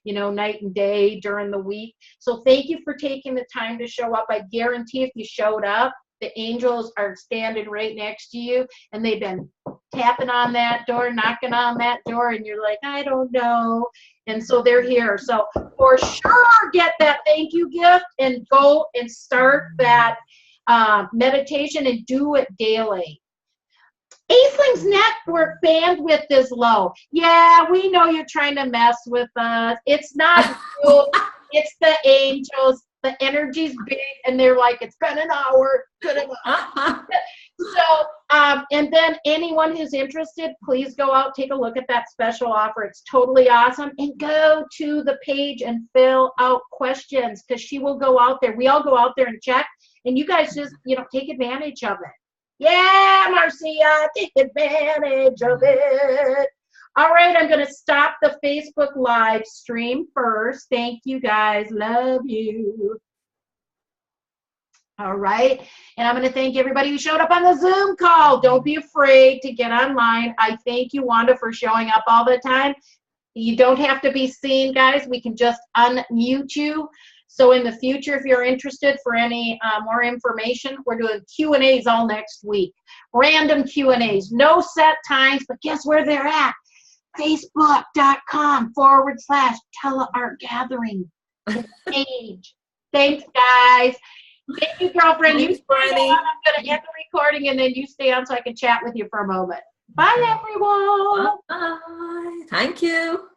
you know, night and day during the week. So thank you for taking the time to show up. I guarantee if you showed up, the angels are standing right next to you, and they've been tapping on that door, knocking on that door, and you're like, I don't know. And so they're here. So for sure, get that thank you gift and go and start that meditation and do it daily. Aceling's network bandwidth is low. Yeah, we know you're trying to mess with us. It's not you. It's the angels. The energy's big, and they're like, it's been an hour. So, and then anyone who's interested, please go out, take a look at that special offer. It's totally awesome. And go to the page and fill out questions, because she will go out there. We all go out there and check, and you guys just, take advantage of it. Yeah, Marcia, take advantage of it. All right, I'm going to stop the Facebook live stream first. Thank you, guys. Love you. All right, and I'm going to thank everybody who showed up on the Zoom call. Don't be afraid to get online. I thank you, Wanda, for showing up all the time. You don't have to be seen, guys. We can just unmute you. So in the future, if you're interested for any more information, we're doing Q&As all next week. Random Q&As, no set times, but guess where they're at? Facebook.com/teleartgathering page. Thanks, guys. Thank you, girlfriend. Thanks, You stay Brandy. on. I'm going to end the recording, and then you stay on so I can chat with you for a moment. Bye, everyone. Bye. Thank you.